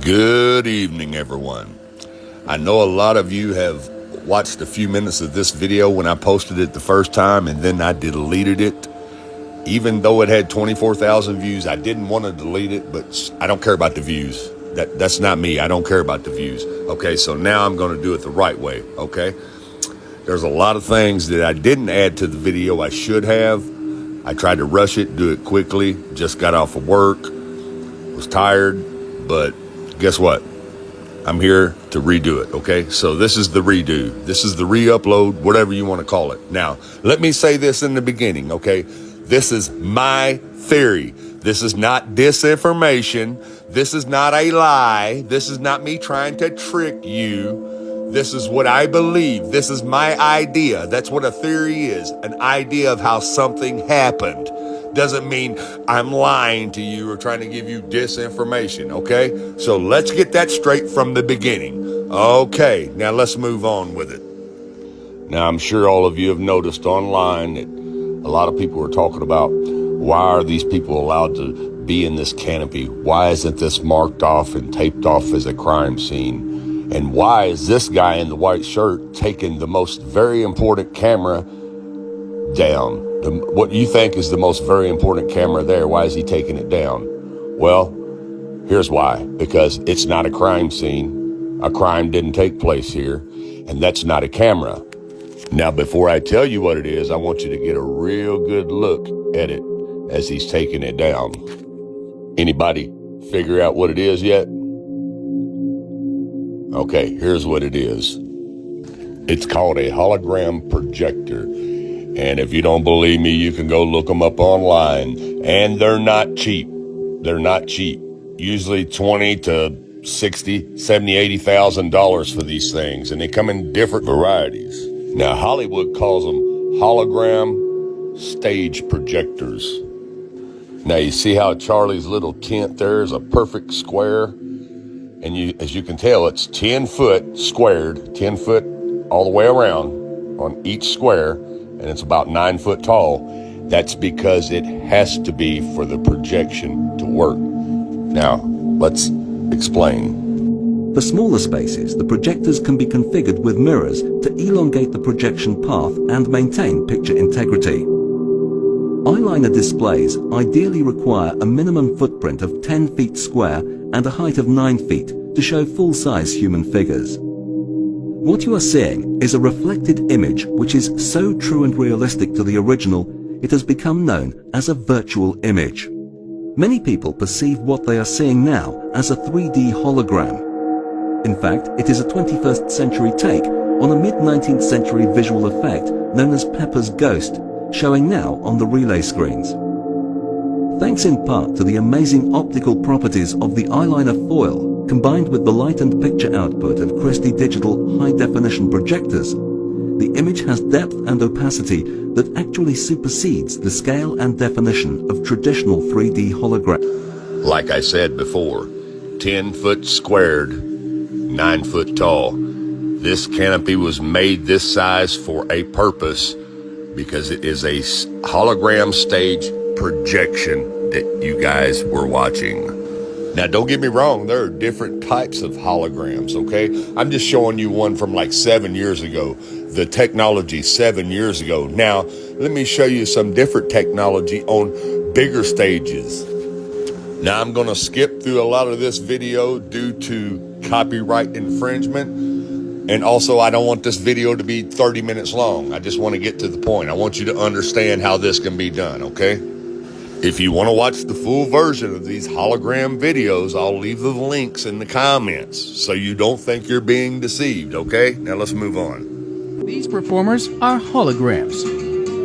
Good evening, everyone. I know a lot of you have watched a few minutes of this video when I posted it the first time, and then I deleted it. Even though it had 24,000 views, I didn't want to delete it, but I don't care about the views. That's not me. I don't care about the views. Okay, so now I'm going to do it the right way, okay? There's a lot of things that I didn't add to the video I should have. I tried to rush it, do it quickly, just got off of work, was tired, but guess what? I'm here to redo it, okay? So this is the redo. This is the re-upload, whatever you want to call it. Now, let me say this in the beginning, okay? This is my theory. This is not disinformation. This is not a lie. This is not me trying to trick you. This is what I believe. This is my idea. That's what a theory is, an idea of how something happened. Doesn't mean I'm lying to you or trying to give you disinformation, okay? So let's get that straight from the beginning. Okay, now let's move on with it. Now, I'm sure all of you have noticed online that a lot of people are talking about, why are these people allowed to be in this canopy? Why isn't this marked off and taped off as a crime scene? And why is this guy in the white shirt taking the most very important camera down? What you think is the most very important camera there, why is he taking it down? Well, here's why. Because it's not a crime scene. A crime didn't take place here, and that's not a camera. Now, before I tell you what it is, I want you to get a real good look at it as he's taking it down. Anybody figure out what it is yet? Okay, here's what it is. It's called a hologram projector. And if you don't believe me, you can go look them up online. And they're not cheap. They're not cheap. Usually $20 to $60, $70, $80,000 for these things. And they come in different varieties. Now, Hollywood calls them hologram stage projectors. Now, you see how Charlie's little tent there is a perfect square? And as you can tell, it's 10 foot squared, 10 foot all the way around on each square, and it's about 9 foot tall. That's because it has to be for the projection to work. Now, let's explain. For smaller spaces, the projectors can be configured with mirrors to elongate the projection path and maintain picture integrity. Eyeliner displays ideally require a minimum footprint of 10 feet square and a height of 9 feet to show full-size human figures. What you are seeing is a reflected image which is so true and realistic to the original, it has become known as a virtual image. Many people perceive what they are seeing now as a 3D hologram. In fact, it is a 21st century take on a mid-19th century visual effect known as Pepper's Ghost, showing now on the relay screens. Thanks in part to the amazing optical properties of the eyeliner foil, combined with the light and picture output of Christie Digital high-definition projectors, the image has depth and opacity that actually supersedes the scale and definition of traditional 3D hologram. Like I said before, 10 foot squared, 9 foot tall. This canopy was made this size for a purpose, because it is a hologram stage projection that you guys were watching. Now, don't get me wrong, there are different types of holograms, okay? I'm just showing you one from like 7 years ago, the technology 7 years ago. Now, let me show you some different technology on bigger stages. Now, I'm gonna skip through a lot of this video due to copyright infringement. And also, I don't want this video to be 30 minutes long. I just want to get to the point. I want you to understand how this can be done, okay? If you want to watch the full version of these hologram videos, I'll leave the links in the comments so you don't think you're being deceived, okay? Now let's move on. These performers are holograms.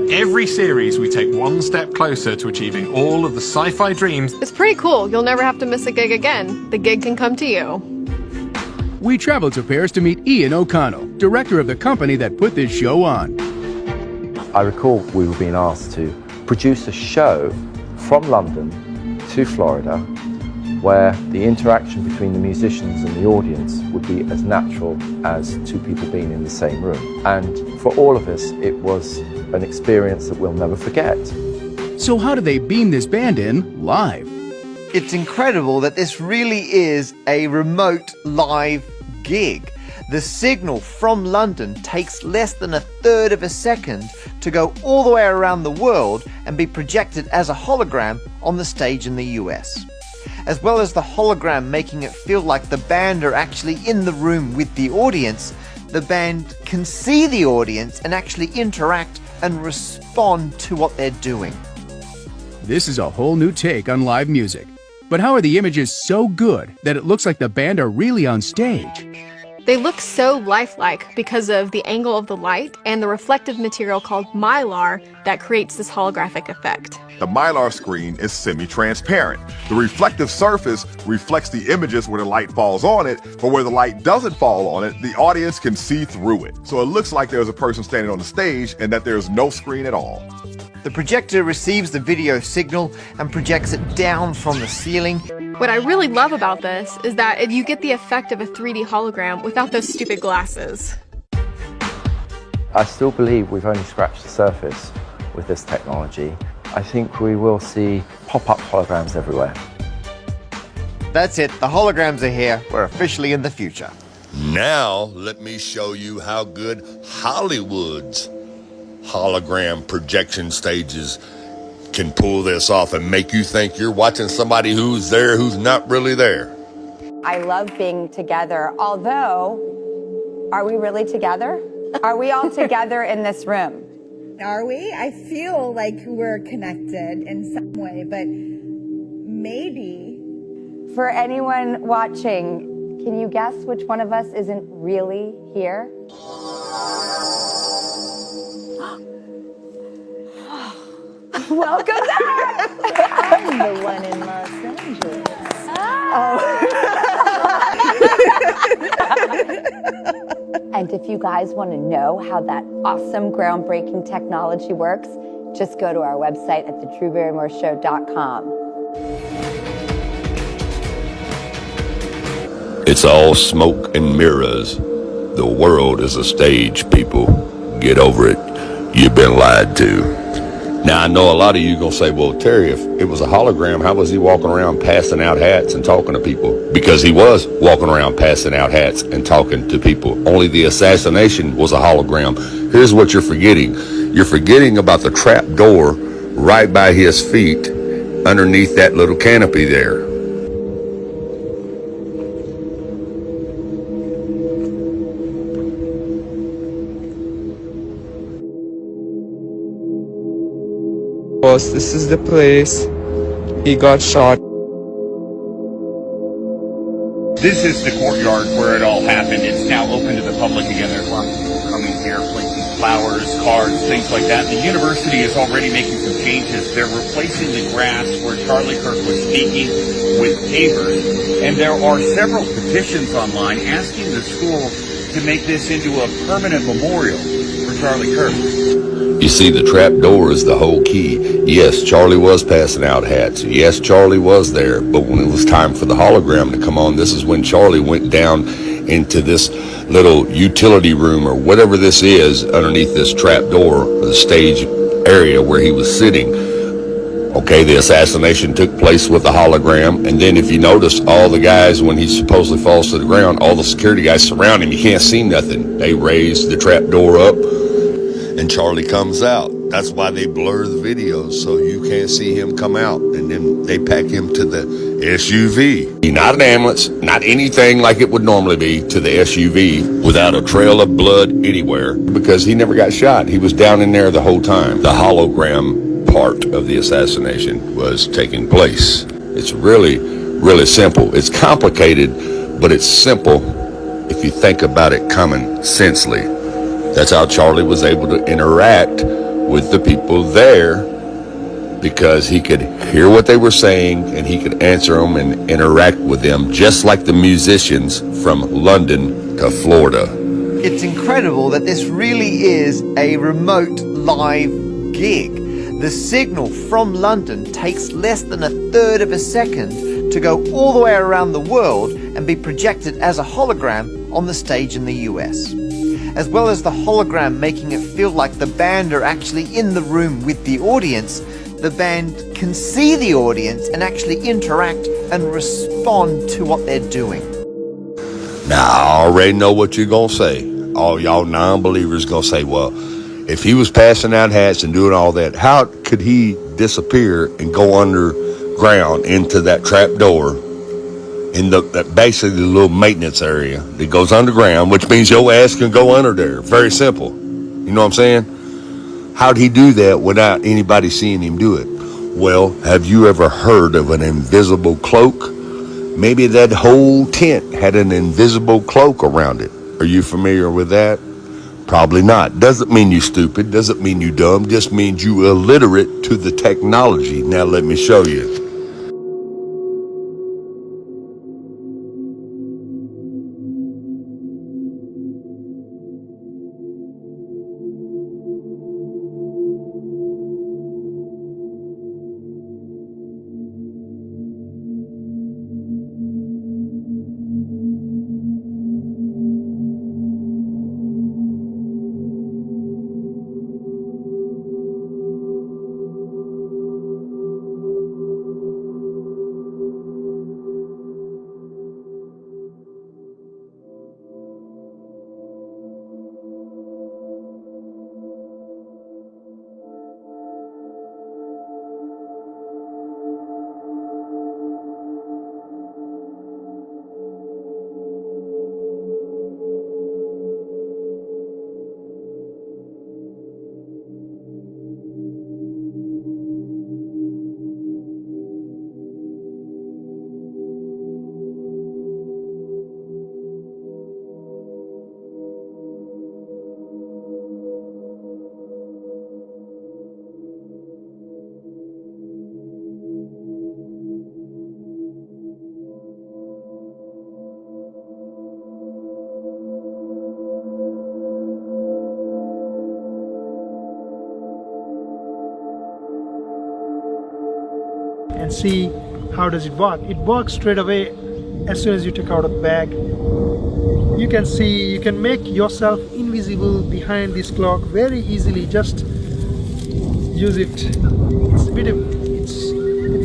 Every series, we take one step closer to achieving all of the sci-fi dreams. It's pretty cool. You'll never have to miss a gig again. The gig can come to you. We traveled to Paris to meet Ian O'Connell, director of the company that put this show on. I recall we were being asked to produce a show from London to Florida where the interaction between the musicians and the audience would be as natural as two people being in the same room. And for all of us, it was an experience that we'll never forget. So how do they beam this band in live? It's incredible that this really is a remote live gig. The signal from London takes less than 1/3 of a second to go all the way around the world and be projected as a hologram on the stage in the US. As well as the hologram making it feel like the band are actually in the room with the audience, the band can see the audience and actually interact and respond to what they're doing. This is a whole new take on live music. But how are the images so good that it looks like the band are really on stage? They look so lifelike because of the angle of the light and the reflective material called mylar that creates this holographic effect. The mylar screen is semi-transparent. The reflective surface reflects the images where the light falls on it, but where the light doesn't fall on it, the audience can see through it. So it looks like there's a person standing on the stage and that there's no screen at all. The projector receives the video signal and projects it down from the ceiling. What I really love about this is that you get the effect of a 3D hologram without those stupid glasses. I still believe we've only scratched the surface with this technology. I think we will see pop-up holograms everywhere. That's it, the holograms are here. We're officially in the future. Now, let me show you how good Hollywood's hologram projection stages can pull this off and make you think you're watching somebody who's there who's not really there. I love being together, although, are we really together? Are we all together in this room? Are we? I feel like we're connected in some way, but maybe. For anyone watching, can you guess which one of us isn't really here? Welcome back! I'm the one in Los Angeles. And if you guys want to know how that awesome groundbreaking technology works, just go to our website at thetruebarrymoreshow.com. It's all smoke and mirrors. The world is a stage, people. Get over it. You've been lied to. Now, I know a lot of you gonna say, well, Terry, if it was a hologram, how was he walking around passing out hats and talking to people? Because he was walking around passing out hats and talking to people. Only the assassination was a hologram. Here's what you're forgetting. You're forgetting about the trap door right by his feet underneath that little canopy there. This is the place he got shot. This is the courtyard where it all happened. It's now open to the public again. There's lots of people coming here, placing flowers, cards, things like that. The university is already making some changes. They're replacing the grass where Charlie Kirk was speaking with pavers. And there are several petitions online asking the school to make this into a permanent memorial for Charlie Kirk. You see, the trap door is the whole key. Yes, Charlie was passing out hats. Yes, Charlie was there. But when it was time for the hologram to come on, this is when Charlie went down into this little utility room or whatever this is underneath this trap door, the stage area where he was sitting. Okay, the assassination took place with the hologram. And then if you notice, all the guys, when he supposedly falls to the ground, all the security guys surround him. You can't see nothing. They raise the trap door up. And Charlie comes out. That's why they blur the videos so you can't see him come out. And then they pack him to the SUV. Not an ambulance, not anything like it would normally be, to the SUV without a trail of blood anywhere because he never got shot. He was down in there the whole time. The hologram part of the assassination was taking place. It's really, really simple. It's complicated, but it's simple if you think about it common sensely. That's how Charlie was able to interact with the people there because he could hear what they were saying and he could answer them and interact with them just like the musicians from London to Florida. It's incredible that this really is a remote live gig. The signal from London takes less than 1/3 of a second to go all the way around the world and be projected as a hologram on the stage in the US. As well as the hologram making it feel like the band are actually in the room with the audience, the band can see the audience and actually interact and respond to what they're doing. Now, I already know what you're going to say. All y'all non-believers going to say, well, if he was passing out hats and doing all that, how could he disappear and go underground into that trap door in basically the little maintenance area that goes underground, which means your ass can go under there? Very simple. You know what I'm saying? How'd he do that without anybody seeing him do it? Well, have you ever heard of an invisible cloak? Maybe that whole tent had an invisible cloak around it. Are you familiar with that? Probably not. Doesn't mean you stupid, doesn't mean you dumb, just means you illiterate to the technology. Now let me show you. And see how does it work. It works straight away as soon as you take out a bag. You can see, you can make yourself invisible behind this clock very easily. Just use it. It's a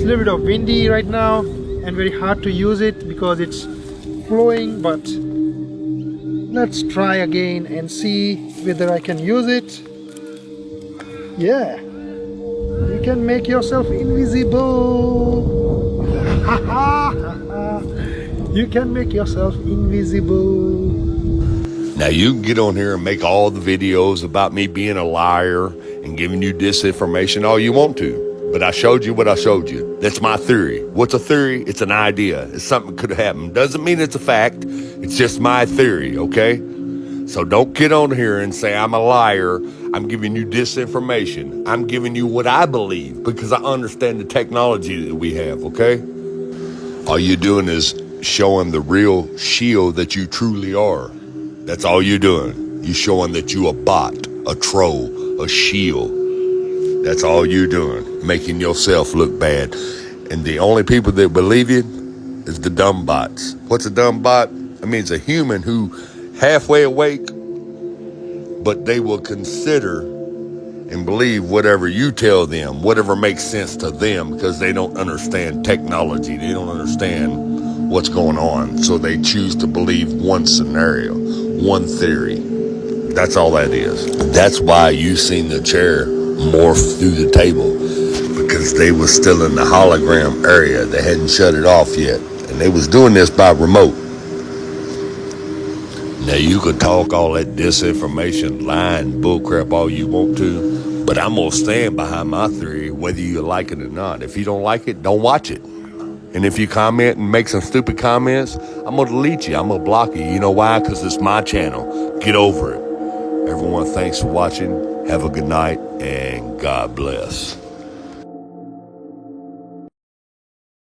little bit of windy right now and very hard to use it because it's flowing, but let's try again and see whether I can use it. Yeah. You can make yourself invisible. You can make yourself invisible. Now you can get on here and make all the videos about me being a liar and giving you disinformation all you want to. But I showed you what I showed you. That's my theory. What's a theory? It's an idea. It's something that could happen. Doesn't mean it's a fact. It's just my theory, okay? So don't get on here and say I'm a liar. I'm giving you disinformation. I'm giving you what I believe because I understand the technology that we have, okay? All you're doing is showing the real shield that you truly are. That's all you're doing. You're showing that you a bot, a troll, a shield. That's all you're doing, making yourself look bad. And the only people that believe you is the dumb bots. What's a dumb bot? I mean, it's a human who halfway awake, but they will consider and believe whatever you tell them, whatever makes sense to them, because they don't understand technology. They don't understand what's going on. So they choose to believe one scenario, one theory. That's all that is. That's why you seen the chair morph through the table, because they was still in the hologram area. They hadn't shut it off yet. And they was doing this by remote. Now you could talk all that disinformation, lying, bullcrap all you want to, but I'm gonna stand behind my theory whether you like it or not. If you don't like it, don't watch it. And if you comment and make some stupid comments, I'm gonna delete you, I'm gonna block you. You know why? Because it's my channel. Get over it. Everyone, thanks for watching. Have a good night and God bless.